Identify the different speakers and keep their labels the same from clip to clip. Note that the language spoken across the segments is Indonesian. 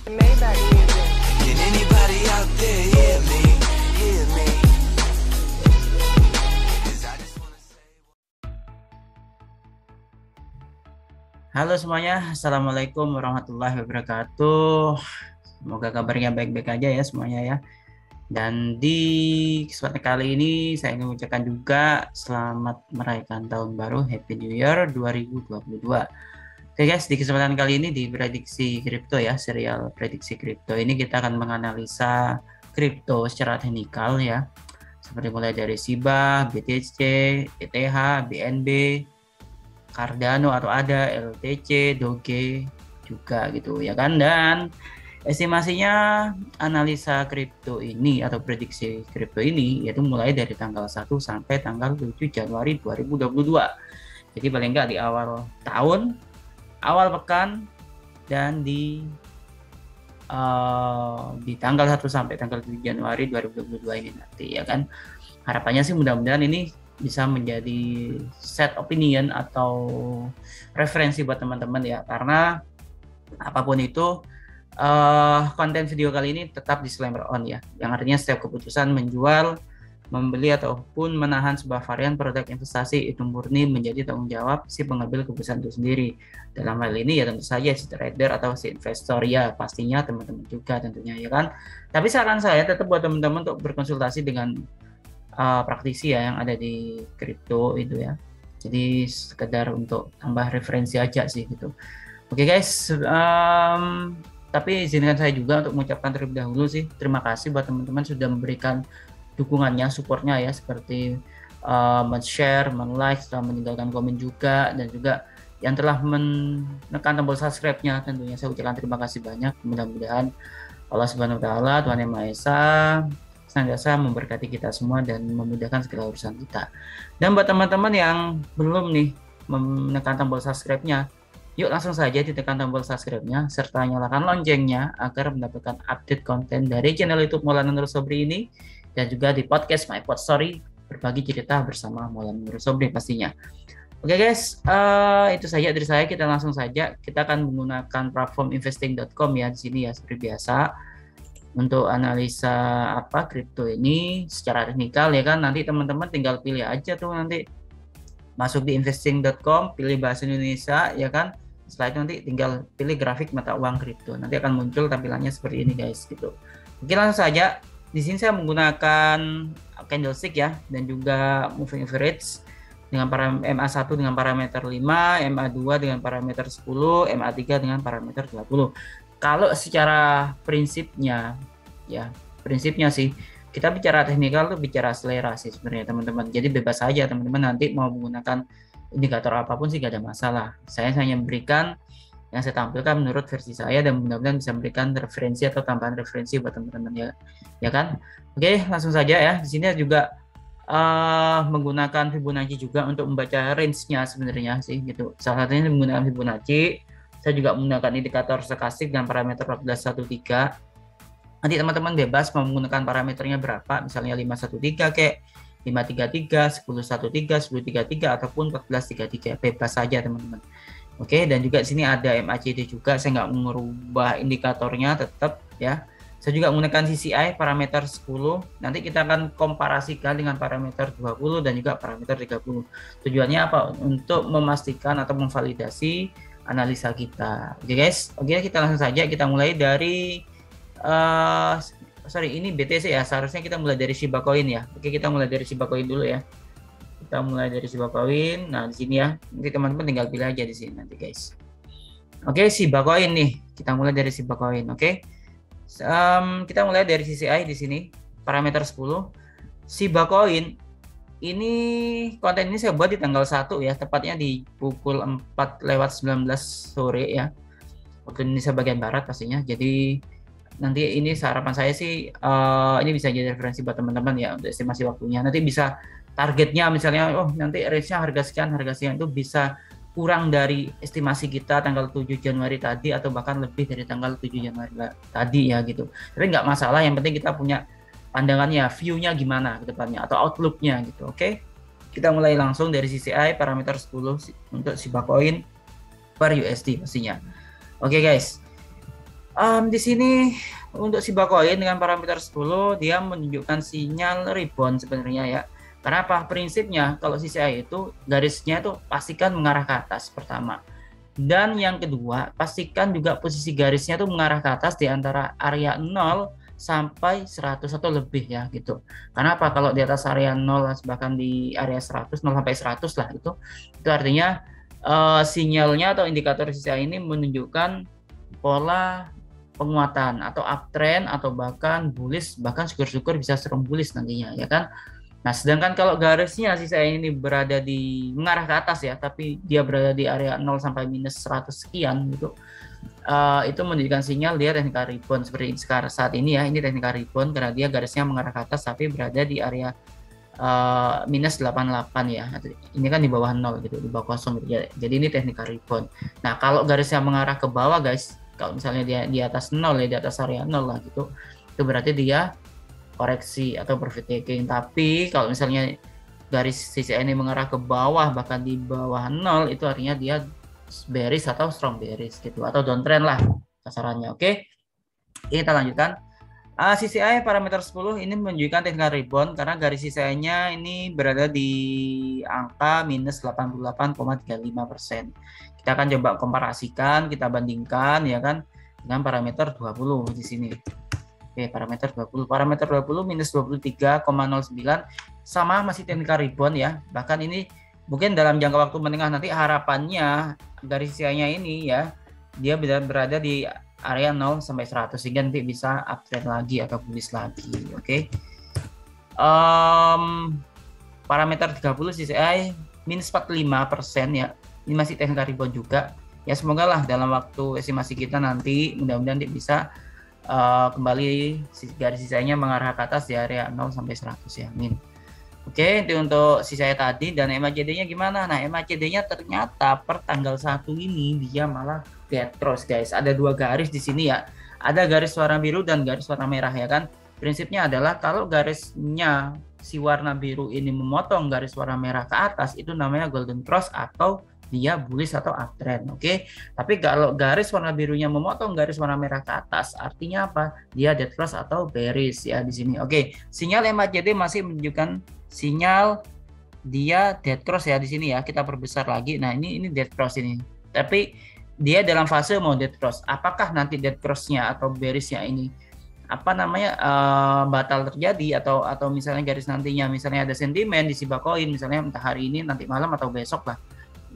Speaker 1: Maybach music.
Speaker 2: Can anybody out there hear me? Hear me? 'Cause I just wanna say.
Speaker 3: Halo semuanya, Assalamualaikum warahmatullahi wabarakatuh. Semoga kabarnya baik-baik aja ya semuanya ya. Dan di kesempatan kali ini saya ingin mengucapkan juga selamat merayakan tahun baru, Happy New Year 2022. Oke guys, di kesempatan kali ini di prediksi kripto ya, serial prediksi kripto ini kita akan menganalisa kripto secara teknikal ya. Seperti mulai dari SHIBA, BTC, ETH, BNB, Cardano atau ADA, LTC, Doge juga gitu ya kan. Dan estimasinya analisa kripto ini atau prediksi kripto ini yaitu mulai dari tanggal 1 sampai tanggal 7 Januari 2022. Jadi paling enggak di awal tahun, awal pekan, dan di tanggal 1 sampai tanggal 7 Januari 2022 ini nanti ya kan. Harapannya sih mudah-mudahan ini bisa menjadi set opinion atau referensi buat teman-teman ya, karena apapun itu konten video kali ini tetap disclaimer on ya, yang artinya setiap keputusan menjual, membeli ataupun menahan sebuah varian produk investasi itu murni menjadi tanggung jawab si pengambil keputusan itu sendiri. Dalam hal ini ya tentu saja si trader atau si investor ya, pastinya teman-teman juga tentunya ya kan. Tapi saran saya tetap buat teman-teman untuk berkonsultasi dengan praktisi ya yang ada di kripto itu ya. Jadi sekedar untuk tambah referensi aja sih gitu. Oke guys, tapi izinkan saya juga untuk mengucapkan terlebih dahulu sih terima kasih buat teman-teman sudah memberikan dukungannya, supportnya ya, seperti men-share, men-like, setelah meninggalkan komen juga, dan juga yang telah menekan tombol subscribe-nya tentunya saya ucapkan terima kasih banyak. Mudah-mudahan Allah Subhanahu wa taala, Tuhan Yang Maha Esa, senantiasa memberkati kita semua dan memudahkan segala urusan kita. Dan buat teman-teman yang belum nih menekan tombol subscribe-nya, yuk langsung saja ditekan tombol subscribe-nya serta nyalakan loncengnya agar mendapatkan update konten dari channel YouTube Maulana Nur Sobri ini, dan juga di podcast My Pod Story, berbagi cerita bersama Maulana Nur Sobri pastinya. Oke guys, itu saja dari saya. Kita langsung saja, kita akan menggunakan platform investing.com ya di sini ya, seperti biasa untuk analisa kripto ini secara teknikal ya kan. Nanti teman-teman tinggal pilih aja tuh, nanti masuk di investing.com, pilih bahasa Indonesia ya kan. Setelah itu nanti tinggal pilih grafik mata uang kripto, nanti akan muncul tampilannya seperti ini guys gitu. Oke langsung saja. Di sini saya menggunakan candlestick ya, dan juga moving average dengan MA1 dengan parameter 5, MA2 dengan parameter 10, MA3 dengan parameter 20. Kalau secara prinsipnya sih kita bicara teknikal tuh bicara selera sih sebenarnya teman-teman. Jadi bebas saja teman-teman nanti mau menggunakan indikator apapun sih gak ada masalah. Saya hanya memberikan yang saya tampilkan menurut versi saya, dan mudah-mudahan bisa memberikan referensi atau tambahan referensi buat teman-teman ya kan. Oke langsung saja ya. Di sini juga menggunakan Fibonacci juga untuk membaca range-nya sebenarnya sih gitu. Salah satunya menggunakan Fibonacci. Saya juga menggunakan indikator stokastik dengan parameter 1413. Nanti teman-teman bebas mau menggunakan parameternya berapa, misalnya 513 kayak 533, 1013, 1033 ataupun 1433, bebas saja teman-teman. Oke, dan juga di sini ada MACD juga, saya nggak mengubah indikatornya tetap ya. Saya juga menggunakan CCI parameter 10. Nanti kita akan komparasikan dengan parameter 20 dan juga parameter 30. Tujuannya apa? Untuk memastikan atau memvalidasi analisa kita. Oke guys, oke kita langsung saja, kita mulai dari ini BTC ya, seharusnya kita mulai dari Shiba Coin ya. Oke, kita mulai dari Shiba Coin dulu ya. Kita mulai dari Shiba Coin. Nah, di sini ya. Nanti teman-teman tinggal pilih aja di sini nanti, guys. Oke, Shiba Coin nih. Kita mulai dari Shiba Coin, oke. Kita mulai dari CCI di sini, parameter 10. Shiba Coin ini, konten ini saya buat di tanggal 1 ya, tepatnya di pukul 4:19 sore ya. Waktu Indonesia bagian barat pastinya. Jadi nanti ini harapan saya sih ini bisa jadi referensi buat teman-teman ya untuk estimasi waktunya. Nanti bisa targetnya misalnya nanti range-nya harga sekian itu bisa kurang dari estimasi kita tanggal 7 Januari tadi atau bahkan lebih dari tanggal 7 Januari tadi ya gitu. Tapi nggak masalah, yang penting kita punya pandangannya, view-nya gimana ke depannya atau outlook-nya gitu. Oke. Kita mulai langsung dari CCI parameter 10 untuk Shiba Coin per USD pastinya. Oke guys. Di sini untuk Shiba Coin dengan parameter 10 dia menunjukkan sinyal rebound sebenarnya ya. Karena apa? Prinsipnya kalau CCI itu garisnya itu pastikan mengarah ke atas pertama. Dan yang kedua, pastikan juga posisi garisnya itu mengarah ke atas di antara area 0 sampai 100 atau lebih ya gitu. Karena apa? Kalau di atas area 0 bahkan di area 100, 0 sampai 100 lah itu artinya sinyalnya atau indikator CCI ini menunjukkan pola penguatan atau uptrend atau bahkan bullish, bahkan syukur-syukur bisa strong bullish nantinya ya kan. Nah, sedangkan kalau garisnya sisa ini berada di mengarah ke atas ya, tapi dia berada di area 0 sampai minus 100 sekian gitu. Itu menunjukkan sinyal dia technical rebound seperti sekarang saat ini ya. Ini technical rebound karena dia garisnya mengarah ke atas tapi berada di area minus 88 ya. Ini kan di bawah 0 gitu, di bawah kosong gitu. Jadi ini technical rebound. Nah, kalau garisnya mengarah ke bawah guys, kalau misalnya dia di atas 0 ya, di atas area 0 lah gitu, itu berarti dia koreksi atau profit taking. Tapi kalau misalnya garis CCI ini mengarah ke bawah bahkan di bawah 0 itu artinya dia bearish atau strong bearish gitu, atau downtrend lah kasarannya. Oke, kita lanjutkan. CCI parameter 10 ini menunjukkan technical rebound karena garis CCI-nya ini berada di angka minus 88,35%. Kita akan coba komparasikan, kita bandingkan ya kan dengan parameter 20 di sini. Oke, parameter 20 minus 23,09 sama masih technical rebound ya. Bahkan ini mungkin dalam jangka waktu menengah nanti harapannya garis CCI-nya ini ya dia berada di area 0 sampai 100 sehingga nanti bisa uptrend lagi atau bullish lagi. Oke. Parameter 30 CCI minus 45% ya. Ini masih technical rebound juga. Ya semoga lah dalam waktu estimasi kita nanti mudah-mudahan bisa kembali garis sisanya mengarah ke atas di area 0 sampai 100 ya. Amin. Oke, itu untuk sisanya tadi. Dan MACD-nya gimana? Nah, MACD-nya ternyata per tanggal 1 ini dia malah dead cross guys. Ada dua garis di sini ya. Ada garis warna biru dan garis warna merah ya kan. Prinsipnya adalah kalau garisnya si warna biru ini memotong garis warna merah ke atas, itu namanya golden cross atau dia bullish atau uptrend. Oke. Tapi kalau garis warna birunya memotong garis warna merah ke atas, artinya apa? Dia dead cross atau bearish ya di sini. Oke. Sinyal MACD masih menunjukkan sinyal dia dead cross ya di sini ya. Kita perbesar lagi. Nah, ini dead cross ini. Tapi dia dalam fase mau dead cross. Apakah nanti dead cross-nya atau bearish-nya ini batal terjadi atau misalnya garis nantinya misalnya ada sentimen di Shiba Coin misalnya entah hari ini nanti malam atau besok lah.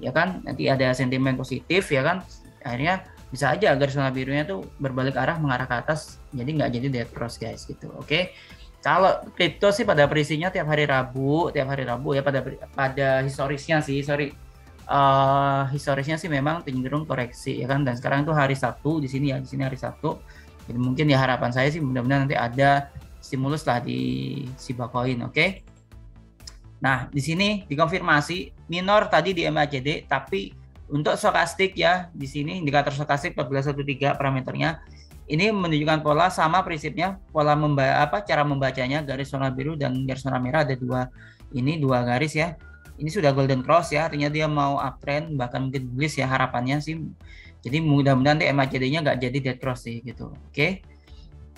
Speaker 3: Ya kan? Nanti ada sentimen positif ya kan. Akhirnya bisa aja garis warna birunya tuh berbalik arah mengarah ke atas. Jadi nggak jadi dead cross guys gitu. Oke. Kalau kripto sih pada prinsipnya tiap hari Rabu ya pada historisnya sih, historisnya sih memang cenderung koreksi ya kan. Dan sekarang itu hari Sabtu di sini hari Sabtu. Jadi mungkin ya harapan saya sih mudah-mudahan nanti ada stimulus lah di Shiba Coin, oke? Nah di sini dikonfirmasi minor tadi di MACD, tapi untuk stokastik ya di sini indikator stokastik 1413 parameternya. Ini menunjukkan pola sama prinsipnya, pola cara membacanya garis warna biru dan garis warna merah ada dua garis ya. Ini sudah golden cross ya, artinya dia mau uptrend bahkan mungkin bullish ya harapannya sih. Jadi mudah-mudahan MACD-nya nggak jadi dead cross sih gitu. Oke.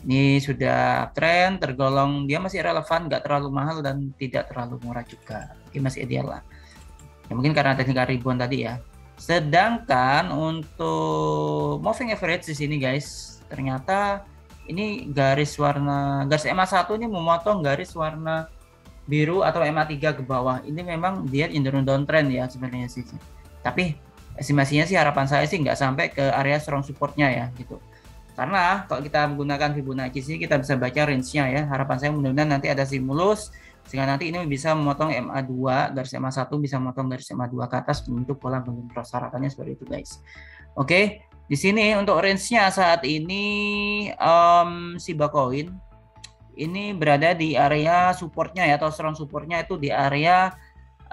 Speaker 3: Ini sudah uptrend, tergolong dia masih relevan, nggak terlalu mahal dan tidak terlalu murah juga. Oke, masih ideal lah. Ya, mungkin karena technical rebound tadi ya. Sedangkan untuk moving average di sini guys, ternyata ini garis MA1 ini memotong garis warna biru atau MA3 ke bawah. Ini memang dia cenderung downtrend ya sebenarnya sih. Tapi estimasinya sih harapan saya sih nggak sampai ke area strong supportnya ya gitu. Karena kalau kita menggunakan Fibonacci sih kita bisa baca range-nya ya. Harapan saya mudah-mudahan nanti ada stimulus sehingga nanti ini bisa memotong MA2, garis MA1 bisa memotong garis MA2 ke atas membentuk pola golden cross. Harapannya seperti itu guys. Oke, di sini untuk range-nya saat ini Shiba Coin ini berada di area supportnya ya, atau strong supportnya itu di area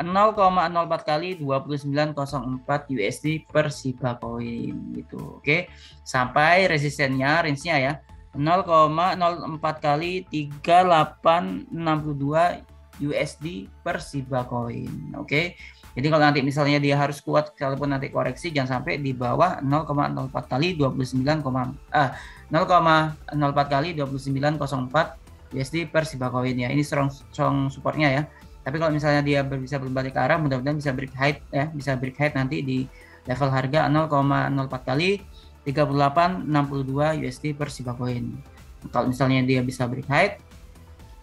Speaker 3: 0,04 kali 2904 USD per Shiba Coin gitu. Oke. Sampai resistennya range-nya ya 0,04 kali 3862 USD per Shiba Coin. Oke. Jadi kalau nanti misalnya dia harus kuat, kalaupun nanti koreksi jangan sampai di bawah 0,04 kali 29, 0,04 kali 29,04 USD per Shiba Coin ya. Ini strong supportnya ya. Tapi kalau misalnya dia bisa berbalik arah, mudah-mudahan bisa break height ya, bisa break height nanti di level harga 0,04 kali 38,62 USD per Shiba Coin. Kalau misalnya dia bisa break height,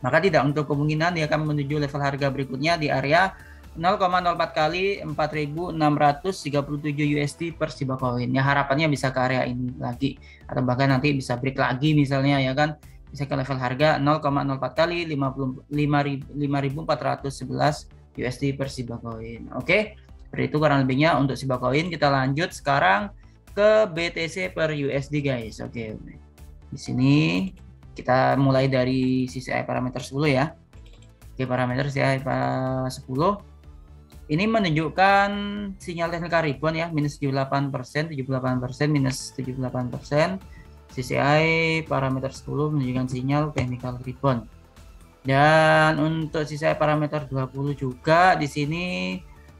Speaker 3: maka tidak untuk kemungkinan dia akan menuju level harga berikutnya di area 0,04 kali 4.637 USD per Shiba Coin. Ya harapannya bisa ke area ini lagi, atau bahkan nanti bisa break lagi misalnya ya kan, bisa ke level harga 0,04 kali 5.411 USD per Shiba Coin. Oke, seperti itu kurang lebihnya untuk Shiba Coin. Kita lanjut sekarang ke BTC per USD guys. Oke, di sini kita mulai dari CCI parameter 10 ya. Oke, parameter CCI 10 ini menunjukkan sinyal technical rebound ya, minus 78%, 78%, minus 78%. CCI parameter 10 menunjukkan sinyal technical rebound. Dan untuk CCI parameter 20 juga di sini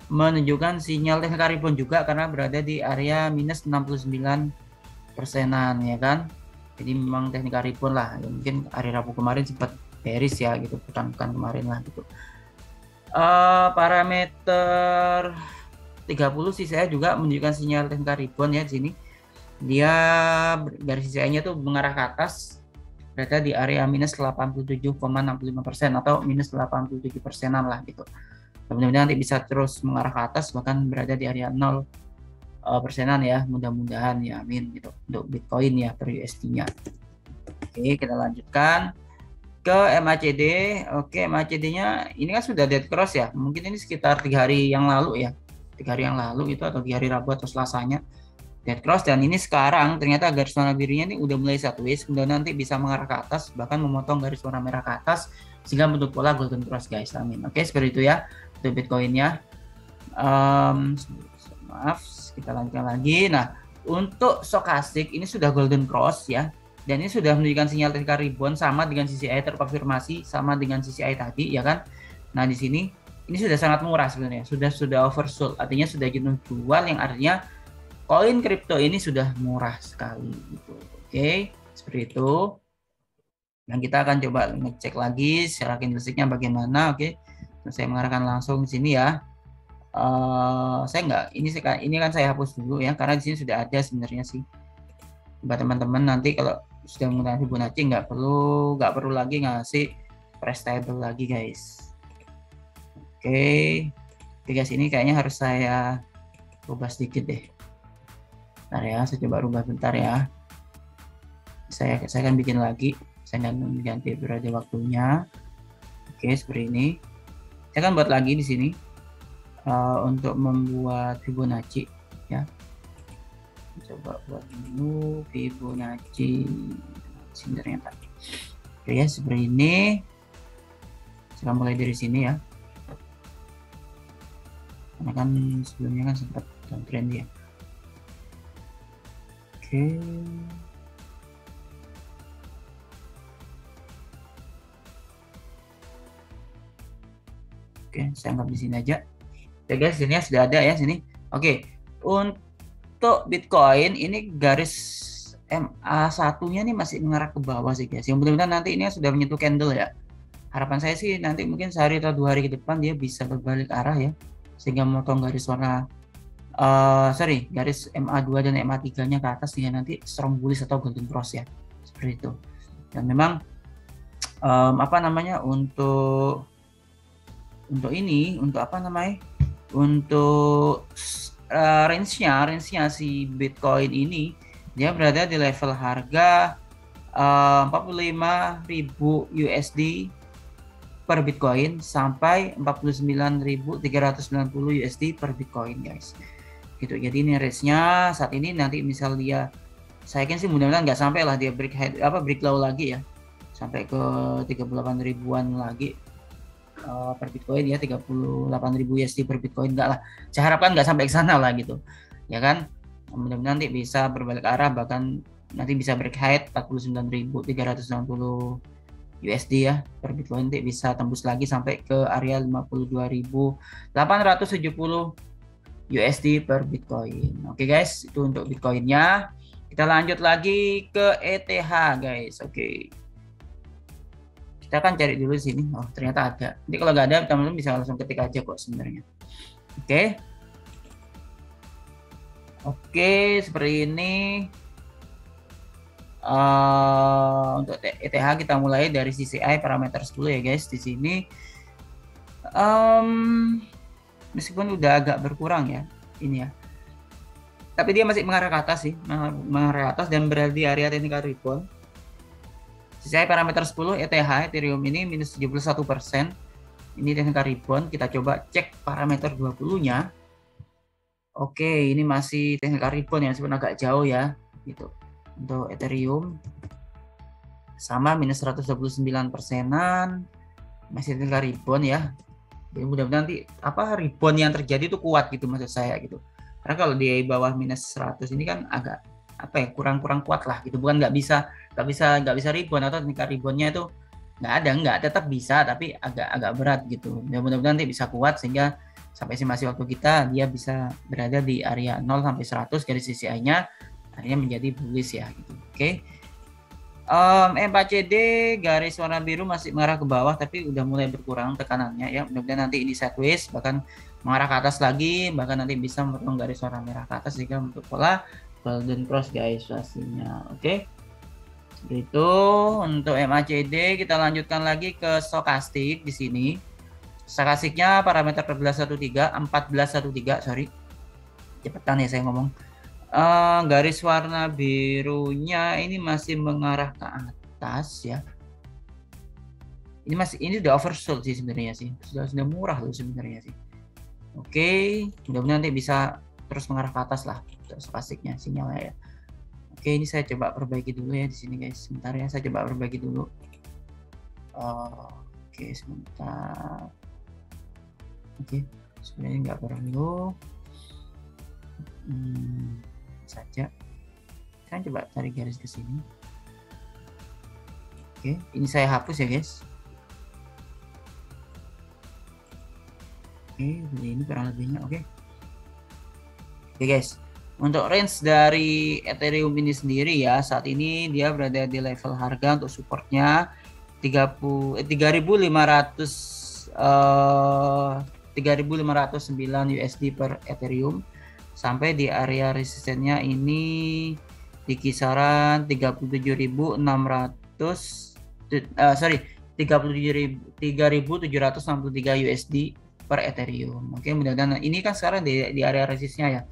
Speaker 3: menunjukkan sinyal technical rebound juga karena berada di area minus 69%-an ya kan. Jadi memang technical rebound lah. Ya, mungkin hari Rabu kemarin sempat bearish ya gitu, pekan kemarin lah gitu. Parameter 30 CCI juga menunjukkan sinyal technical rebound ya di sini. Dia garis CCI-nya tuh mengarah ke atas, berada di area minus 87,65% atau minus 87%-an lah gitu. Mudah-mudahan nanti bisa terus mengarah ke atas, bahkan berada di area 0 persenan ya, mudah-mudahan ya, amin gitu untuk Bitcoin ya per USD-nya. Oke, kita lanjutkan ke MACD. Oke, MACD-nya ini kan sudah dead cross ya, mungkin ini sekitar 3 hari yang lalu ya, 3 hari yang lalu itu, atau di hari Rabu atau Selasanya dead cross. Dan ini sekarang ternyata garis warna birunya ini udah mulai sideways, kemudian nanti bisa mengarah ke atas, bahkan memotong garis warna merah ke atas sehingga bentuk pola golden cross guys, amin. Oke, seperti itu ya untuk Bitcoin-nya. Maaf, kita lanjutkan lagi. Nah, untuk stochastic ini sudah golden cross ya, dan ini sudah menunjukkan sinyal technical rebound sama dengan CCI terkonfirmasi sama dengan CCI tadi ya kan. Nah, di sini ini sudah sangat murah sebenarnya, sudah oversold, artinya sudah jenuh jual, yang artinya koin kripto ini sudah murah sekali gitu. Oke, seperti itu. Dan kita akan coba ngecek lagi secara candlesticknya bagaimana. Oke, saya mengarahkan langsung di sini ya. Saya nggak, ini kan saya hapus dulu ya, karena di sini sudah ada sebenarnya sih. Buat teman-teman nanti kalau sudah menggunakan Fibonacci nggak perlu lagi ngasih price table lagi guys. Oke guys, ini kayaknya harus saya rubah sedikit deh. Bentar ya, saya coba rubah bentar ya. Saya akan bikin lagi, saya akan ganti periode waktunya. Oke, seperti ini. Saya akan buat lagi di sini untuk membuat Fibonacci ya. Coba buat dulu Fibonacci ternyata. Oke ya, seperti ini. Saya mulai dari sini ya, karena kan sebelumnya kan sempat downtrend ya. Oke, saya anggap di sini aja. Oke guys, sini sudah ada ya sini. Oke, untuk Bitcoin ini garis MA1-nya nih masih mengarah ke bawah sih guys. Yang mudah-mudahan nanti ini sudah menyentuh candle ya. Harapan saya sih nanti mungkin sehari atau 2 hari ke depan dia bisa berbalik arah ya, sehingga memotong garis warna garis MA2 dan MA3-nya ke atas, sehingga nanti strong bullish atau golden cross ya, seperti itu. Dan memang untuk range-nya si Bitcoin ini dia berada di level harga 45.000 USD per Bitcoin sampai 49.390 USD per Bitcoin guys gitu. Jadi ini range-nya saat ini. Nanti misal dia, saya yakin sih mudah-mudahan nggak sampai lah dia break low lagi ya, sampai ke 38 ribuan lagi per Bitcoin ya, 38.000 USD per Bitcoin, enggak lah, saya harapkan nggak sampai ke sana lah gitu ya kan. Mudah-mudahan nanti bisa berbalik arah, bahkan nanti bisa break high 49.390 USD ya per Bitcoin, nanti bisa tembus lagi sampai ke area 52.870 USD per Bitcoin. Oke guys, itu untuk Bitcoinnya. Kita lanjut lagi ke ETH guys. Oke, kita akan cari dulu di sini. Oh, ternyata ada. Jadi kalau nggak ada, teman-teman bisa langsung ketik aja kok sebenarnya. Oke, seperti ini. Untuk ETH kita mulai dari CCI parameter 10 ya guys. Di sini meskipun udah agak berkurang ya ini ya, tapi dia masih mengarah ke atas sih, mengarah ke atas dan berada di area technical rebound. CCI parameter 10 ETH Ethereum ini minus 71%. Ini technical rebound. Kita coba cek parameter 20 nya. Oke, ini masih technical rebound ya, meskipun agak jauh ya gitu. Untuk Ethereum sama minus 129%-an, masih technical rebound ya. Jadi mudah-mudahan nanti rebound yang terjadi itu kuat gitu maksud saya gitu. Karena kalau di bawah minus 100 ini kan agak kurang kuat lah gitu. Bukan nggak bisa rebound atau technical reboundnya itu nggak tetap bisa, tapi agak berat gitu. Mudah-mudahan nanti bisa kuat sehingga sampai estimasi waktu kita dia bisa berada di area 0 sampai 100 garis CCI-nya, akhirnya menjadi bullish ya gitu. Oke. M4CD garis warna biru masih mengarah ke bawah tapi udah mulai berkurang tekanannya ya. Mudah-mudahan nanti ini sideways bahkan mengarah ke atas lagi, bahkan nanti bisa memotong garis warna merah ke atas sehingga untuk pola golden cross guys pastinya. Oke. Seperti itu untuk MACD. Kita lanjutkan lagi ke stokastik di sini. Stokastiknya parameter 1413, sorry. Cepetan ya saya ngomong. Garis warna birunya ini masih mengarah ke atas ya. Ini udah oversold sih sebenarnya sih. Sudah murah loh sebenarnya sih. Oke, mudah-mudahan nanti bisa terus mengarah ke atas lah stokastiknya sinyalnya ya. Oke, ini saya coba perbaiki dulu ya di sini guys. Sebentar ya, saya coba perbaiki dulu. Oke, sebentar. Oke, sebenarnya nggak perlu. Saja. Saya coba tarik garis ke sini. Oke, ini saya hapus ya guys. Oke, ini kurang lebihnya. Oke guys. Untuk range dari Ethereum ini sendiri ya, saat ini dia berada di level harga untuk supportnya 3.509 USD per Ethereum, sampai di area resistennya ini di kisaran 37.763 USD per Ethereum. Oke, mudah-mudahan ini kan sekarang di area resistnya ya.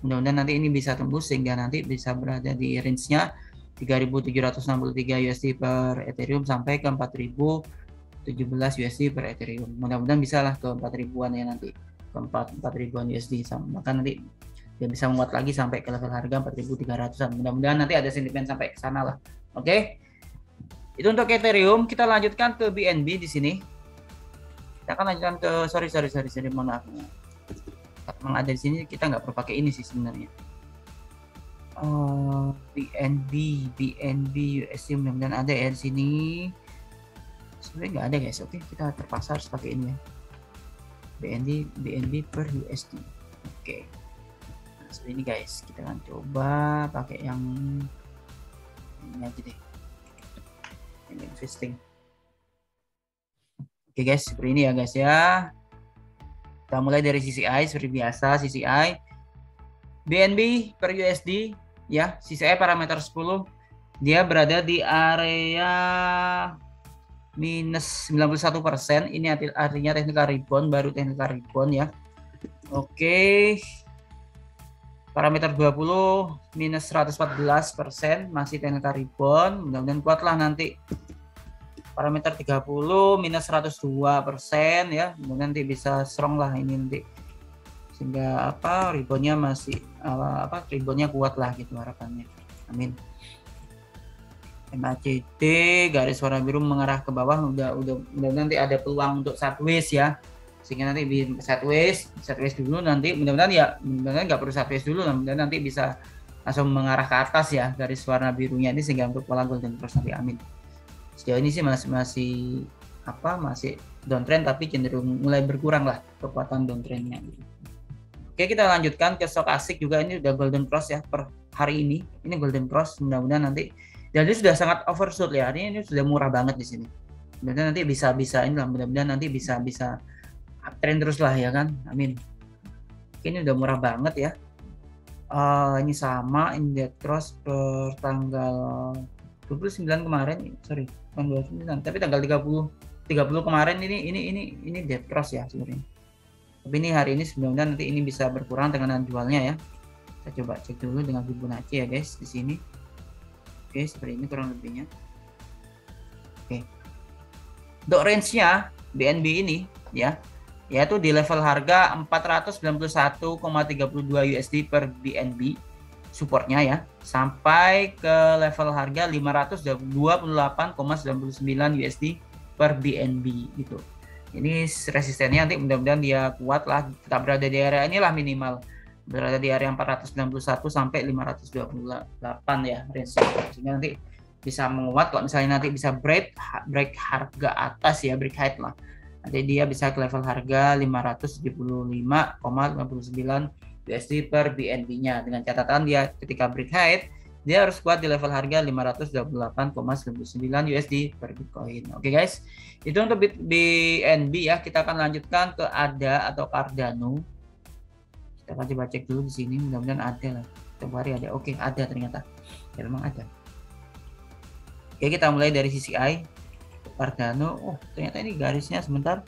Speaker 3: Mudah-mudahan nanti ini bisa tembus sehingga nanti bisa berada di range-nya 3.763 USD per Ethereum sampai ke 4.017 USD per Ethereum. Mudah-mudahan bisa lah ke 4.000-an ya nanti, ke 4.000-an USD. Bahkan nanti dia bisa menguat lagi sampai ke level harga 4.300-an. Mudah-mudahan nanti ada sentimen sampai ke sana lah. Oke. Itu untuk Ethereum. Kita lanjutkan ke BNB di sini. Kita akan lanjutkan ke sorry mohon maaf. Memang ada di sini, kita nggak perlu pakai ini sih sebenarnya. BNB USD, mudah-mudahan ada ya di sini. Sebenarnya nggak ada guys. Oke, kita terpaksa harus pakai ini ya. BNB per USD. Oke. Nah, seperti ini guys. Kita akan coba pakai yang ini aja deh. Ini investing. Oke guys, seperti ini ya guys ya. Kita mulai dari CCI seperti biasa. CCI BNB per USD ya, CCI parameter 10 dia berada di area minus 91%. Ini artinya technical rebound, baru technical rebound ya. Oke. Parameter 20 minus 114%, masih technical rebound. Mudah-mudahan kuatlah nanti. Parameter 30 minus 102% ya, mudah-mudahan nanti bisa strong lah ini nanti, sehingga reboundnya masih reboundnya kuat lah gitu harapannya. Amin. MACD garis warna biru mengarah ke bawah, mudah-mudahan nanti ada peluang untuk sideways ya, sehingga nanti di sideways dulu nanti, mudah-mudahan nggak perlu sideways dulu, mudah-mudahan nanti bisa langsung mengarah ke atas ya garis warna birunya ini, sehingga untuk pola golden cross nanti. Amin. Sejauh ini sih masih masih downtrend, tapi cenderung mulai berkurang lah kekuatan downtrendnya. Oke, kita lanjutkan ke stokastik juga. Ini udah golden cross ya per hari ini. Ini golden cross, mudah-mudahan nanti. Dan ini sudah sangat oversold ya. Ini sudah murah banget di sini. Mudah-mudahan nanti bisa inilah. Mudah-mudahan nanti bisa uptrend terus lah ya kan. Amin. Oke, ini udah murah banget ya. Ini sama in dead cross per tanggal 29 kemarin. Sorry, tanggal 29. Tapi tanggal 30 kemarin ini dead cross ya sebenarnya. Tapi ini hari ini sebenarnya nanti ini bisa berkurang tekanan jualnya ya. Kita coba cek dulu dengan Fibonacci ya guys di sini. Oke, seperti ini kurang lebihnya. Oke. Untuk range-nya BNB ini ya, yaitu di level harga 491,32 USD per BNB supportnya ya, sampai ke level harga 528,99 USD per BNB gitu. Ini resistennya nanti mudah-mudahan dia kuat lah, tetap berada di area inilah minimal, berada di area 491 sampai 528 ya range-nya. Sehingga nanti bisa menguat kalau misalnya nanti bisa break harga atas ya, break height lah. Nanti dia bisa ke level harga 575,59 USD per BNB-nya, dengan catatan dia ketika break height dia harus kuat di level harga 528,99 USD per Bitcoin. Oke guys, itu untuk BNB ya. Kita akan lanjutkan ke ADA atau Cardano. Kita akan coba cek dulu di sini, mudah-mudahan ada lah. Setiap hari ada. Oke, ada ternyata. Ya memang ada. Oke, kita mulai dari CCI Cardano. Oh, ternyata ini garisnya sebentar.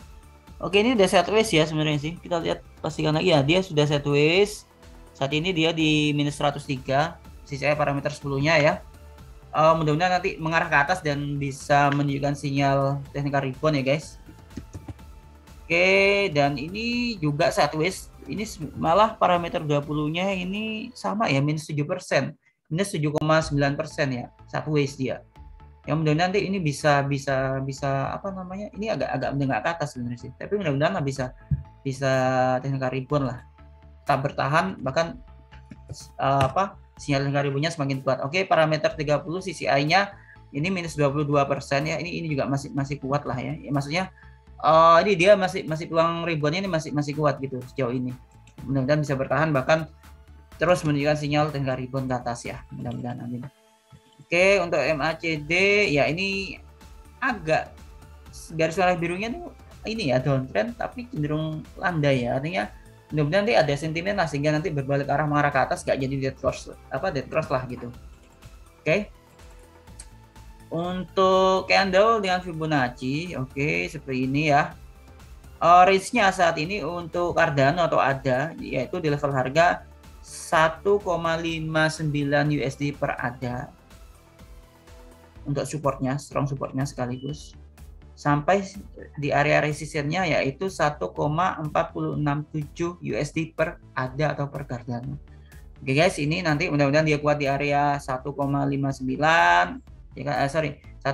Speaker 3: Oke, ini udah sideways ya sebenarnya sih. Kita lihat, pastikan lagi ya, dia sudah sideways. Saat ini dia di minus 103. CCI parameter 10-nya ya. Mudah-mudahan nanti mengarah ke atas dan bisa menunjukkan sinyal technical rebound ya guys. Oke, dan ini juga sideways. Ini malah parameter 20-nya ini sama ya, minus 7%. Minus 7,9% ya, sideways dia. Yang mudah-mudahan nanti ini bisa ini agak menengah ke atas sebenarnya sih. Tapi mudah-mudahan lah bisa technical rebound lah. Tetap bertahan, bahkan sinyal technical rebound-nya semakin kuat. Oke, parameter 30 CCI-nya ini minus 22% ya. Ini juga masih kuat lah ya. Maksudnya ini dia masih peluang rebound-nya ini masih kuat gitu sejauh ini. Mudah-mudahan bisa bertahan, bahkan terus menunjukkan sinyal technical rebound ke atas ya. Mudah-mudahan, amin. Oke, untuk MACD ya ini agak garis warna birunya tuh ini ya downtrend tapi cenderung landai ya. Artinya mudah-mudahan nanti ada sentimen lah sehingga nanti berbalik arah mengarah ke atas, gak jadi dead cross lah gitu. Oke. Untuk candle dengan Fibonacci, oke, seperti ini ya. Range-nya saat ini untuk Cardano atau ADA yaitu di level harga 1,59 USD per ADA. Untuk supportnya, strong supportnya sekaligus sampai di area resistennya yaitu 1,467 USD per ADA atau per Cardano. Oke guys, ini nanti mudah-mudahan dia kuat di area 1,59 ya kan, 1,059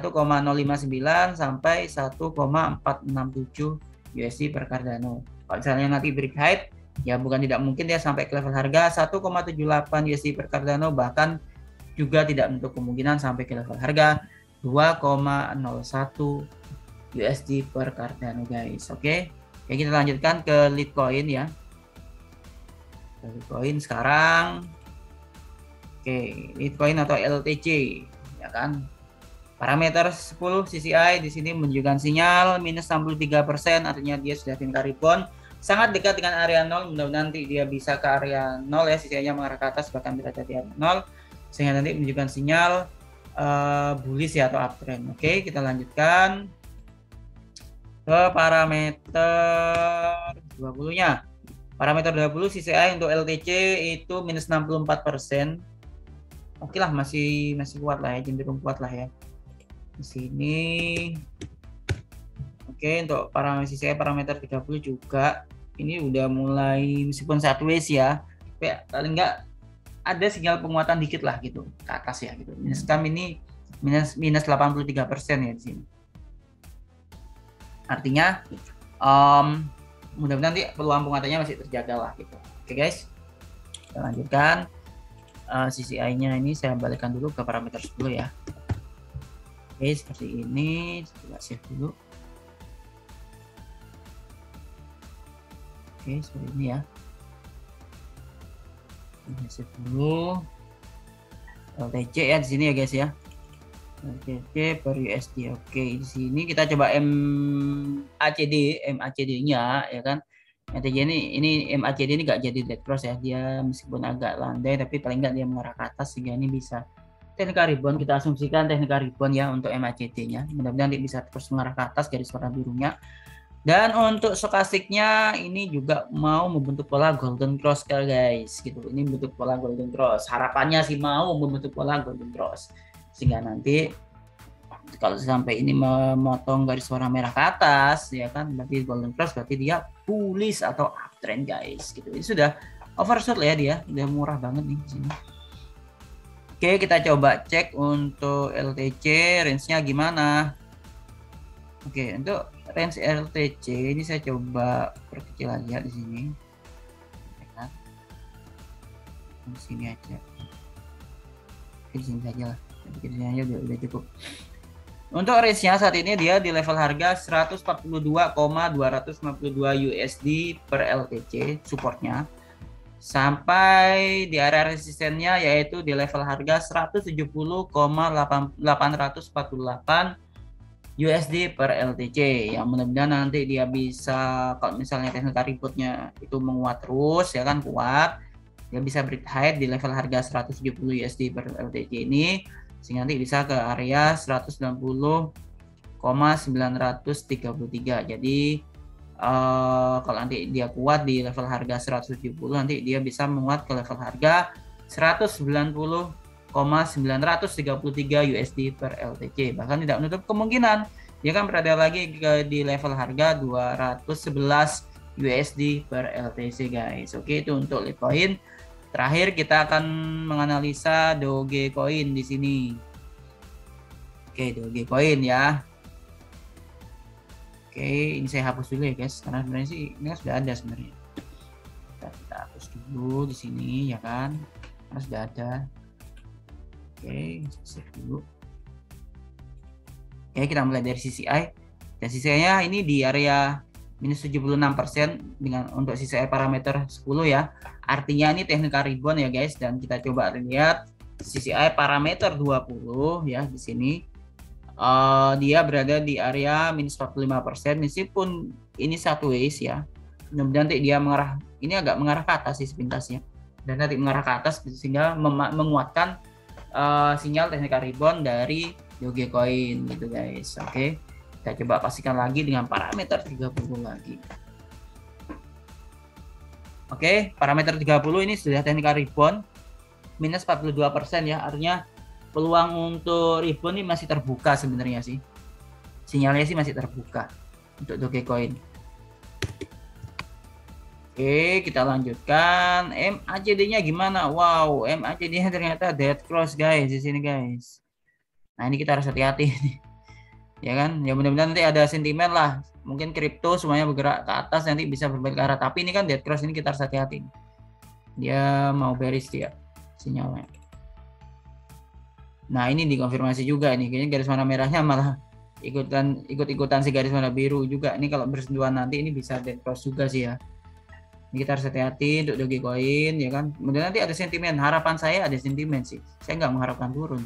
Speaker 3: sampai 1,467 USD per Cardano. Kalau misalnya nanti break height ya bukan tidak mungkin dia sampai ke level harga 1,78 USD per Cardano, bahkan juga tidak menutup kemungkinan sampai ke level harga 2,01 USD per Cardano guys. Oke, kita lanjutkan ke Litecoin ya. Litecoin sekarang. Oke, Litecoin atau LTC ya kan. Parameter 10 CCI di sini menunjukkan sinyal minus 63%, artinya dia sudah technical rebound. Sangat dekat dengan area 0, mudah-mudahan nanti dia bisa ke area 0 ya, CCI-nya mengarah ke atas bahkan berada di area 0. Sehingga nanti menunjukkan sinyal bullish ya atau uptrend. Oke, kita lanjutkan ke parameter 20-nya. Parameter 20 CCI untuk LTC itu minus 64%. Oke lah, masih kuat lah ya, cenderung kuat lah ya. Di sini. Oke, untuk CCI parameter 30 juga ini udah mulai meskipun sideways ya. Tapi paling enggak ada sinyal penguatan dikit lah gitu ke atas ya gitu. Minus scam ini minus 83% ya di sini. Artinya mudah-mudahan nanti peluang penguatannya masih terjaga lah gitu. Oke guys, kita lanjutkan. CCI-nya ini saya balikkan dulu ke parameter 10 ya. Oke, seperti ini. Coba save dulu. Oke, seperti ini ya. Ini save dulu. LTC ya di sini ya guys ya. LTC per USD. Oke, di sini kita coba MACD-nya ya kan. MACD ini MACD ini nggak jadi dead cross ya. Dia meskipun agak landai tapi paling nggak dia mengarah ke atas sehingga ini bisa teknika rebound. Kita asumsikan teknika rebound ya untuk MACD-nya. Mudah-mudahan nanti bisa terus mengarah ke atas garis warna birunya. Dan untuk stokastiknya ini juga mau membentuk pola golden cross guys gitu. Ini membentuk pola golden cross. Harapannya sih mau membentuk pola golden cross. Sehingga nanti kalau sampai ini memotong garis warna merah ke atas ya kan, berarti golden cross, berarti dia bullish atau uptrend guys gitu. Ini sudah oversold ya, dia udah murah banget nih di sini. Oke, kita coba cek untuk LTC range-nya gimana. Oke, untuk range LTC ini saya coba perkecil aja di sini. Ya, di sini aja. Di sini saja lah. Di sini aja udah cukup. Untuk range-nya saat ini dia di level harga 142,252 USD per LTC supportnya. Sampai di area resistennya yaitu di level harga 170,848 USD per LTC. Yang mudah-mudahan nanti dia bisa, kalau misalnya technical reboundnya itu menguat terus ya kan, kuat, dia bisa break high di level harga 170 USD per LTC ini, sehingga nanti bisa ke area 190,933. Jadi kalau nanti dia kuat di level harga 170, nanti dia bisa menguat ke level harga 190,933 USD per LTC. Bahkan tidak menutup kemungkinan dia kan berada lagi di level harga 211 USD per LTC guys. Oke, itu untuk Litecoin. Terakhir kita akan menganalisa Dogecoin di sini. Oke, Dogecoin ya. Oke, ini saya hapus dulu ya guys, karena sebenarnya sih ini sudah ada sebenarnya. Kita hapus dulu di sini ya kan, karena sudah ada. Oke, save dulu. Oke, kita mulai dari CCI. Dan CCI-nya ini di area minus 76% dengan untuk CCI parameter 10 ya. Artinya ini teknika rebound ya guys, dan kita coba lihat CCI parameter 20 ya di sini. Dia berada di area minus 45%, meskipun ini satu ways ya. Mudah-mudahan nanti dia mengarah, ini agak mengarah ke atas sih sepintasnya, dan nanti mengarah ke atas sehingga menguatkan sinyal teknika rebound dari Dogecoin gitu guys. Oke, kita coba pastikan lagi dengan parameter 30 lagi. Oke, parameter 30 ini sudah teknika rebound minus 42% ya, artinya peluang untuk rebound ini masih terbuka sebenarnya sih. Sinyalnya sih masih terbuka untuk Dogecoin. Oke, kita lanjutkan. MACD-nya gimana? Wow, MACD-nya ternyata dead cross guys di sini guys. Nah, ini kita harus hati-hati nih. Ya kan? Ya mudah-mudahan nanti ada sentimen lah. Mungkin kripto semuanya bergerak ke atas, nanti bisa berbalik ke arah. Tapi ini kan dead cross, ini kita harus hati-hati. Dia mau bearish dia sinyalnya. Nah, ini dikonfirmasi juga nih, kayaknya garis warna merahnya malah ikut-ikutan si garis warna biru juga. Ini kalau bersentuhan nanti ini bisa dead cross juga sih ya. Ini kita harus hati-hati untuk Dogecoin ya kan. Kemudian nanti ada sentimen, harapan saya ada sentimen sih. Saya nggak mengharapkan turun.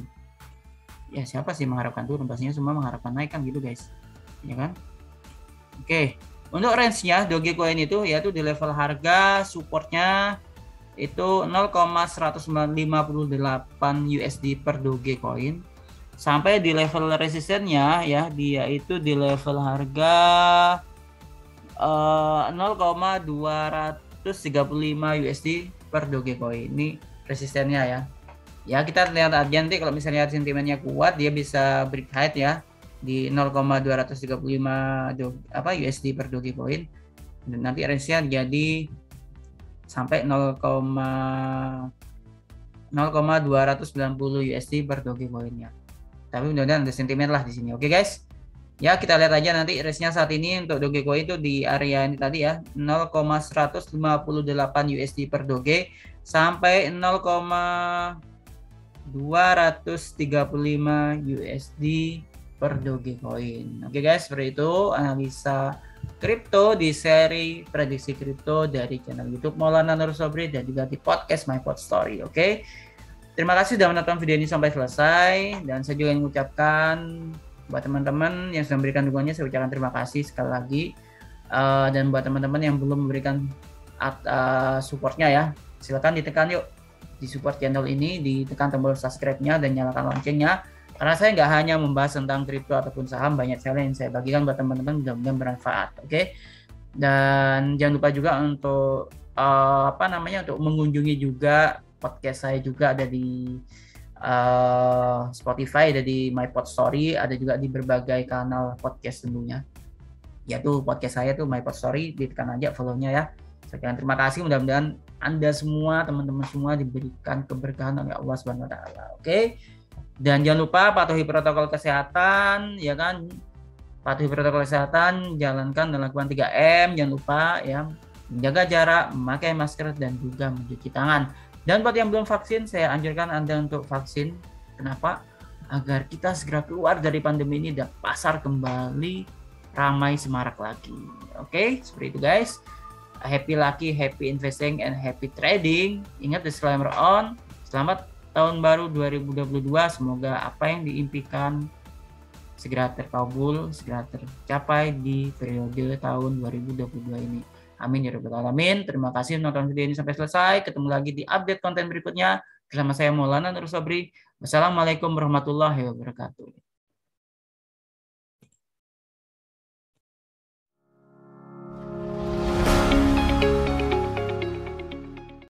Speaker 3: Ya siapa sih mengharapkan turun? Pastinya semua mengharapkan naik kan gitu guys. Ya kan? Oke, untuk range-nya Dogecoin itu yaitu di level harga supportnya itu 0,158 USD per Dogecoin, sampai di level resistennya ya, dia itu di level harga 0,235 USD per Dogecoin. Ini resistennya ya. Ya kita lihat aja nanti kalau misalnya sentimennya kuat, dia bisa break high ya di 0,235 USD per Dogecoin. Dan nanti range-nya jadi sampai 0,290 USD per Dogecoin-nya. Tapi mudah-mudahan ada sentimen lah di sini. Oke guys. Ya, kita lihat aja nanti range-nya saat ini untuk Dogecoin itu di area ini tadi ya, 0,158 USD per Doge sampai 0,235 USD per Dogecoin. Oke guys, seperti itu analisa kripto di seri prediksi kripto dari channel YouTube Maulana Nur Sobri dan juga di podcast My Pod Story. Oke. Terima kasih sudah menonton video ini sampai selesai, dan saya juga ingin mengucapkan buat teman-teman yang sudah memberikan dukungannya, saya ucapkan terima kasih sekali lagi. Dan buat teman-teman yang belum memberikan supportnya ya, silakan ditekan yuk di support channel ini, ditekan tombol subscribe-nya dan nyalakan loncengnya, karena saya nggak hanya membahas tentang kripto ataupun saham, banyak sekali yang saya bagikan buat teman-teman, mudah-mudahan bermanfaat. Oke. Dan jangan lupa juga untuk untuk mengunjungi juga podcast saya, juga ada di Spotify, ada di My Pod Story, ada juga di berbagai kanal podcast tentunya. Yaitu podcast saya tuh My Pod Story, ditekan aja follow-nya ya. Sekian, terima kasih, mudah-mudahan Anda semua, teman-teman semua diberikan keberkahan oleh Allah Subhanahu wa taala. Oke. Dan jangan lupa patuhi protokol kesehatan, ya kan? Patuhi protokol kesehatan, jalankan dan lakukan 3M, jangan lupa ya, menjaga jarak, memakai masker dan juga mencuci tangan. Dan buat yang belum vaksin, saya anjurkan Anda untuk vaksin. Kenapa? Agar kita segera keluar dari pandemi ini dan pasar kembali ramai semarak lagi. Oke, seperti itu guys. Happy lucky, happy investing, and happy trading. Ingat disclaimer on. Selamat tahun baru 2022. Semoga apa yang diimpikan segera terkabul, segera tercapai di periode tahun 2022 ini. Amin ya rabbal alamin. Terima kasih menonton video ini sampai selesai. Ketemu lagi di update konten berikutnya bersama saya Maulana Nur Sobri. Wassalamualaikum warahmatullahi wabarakatuh.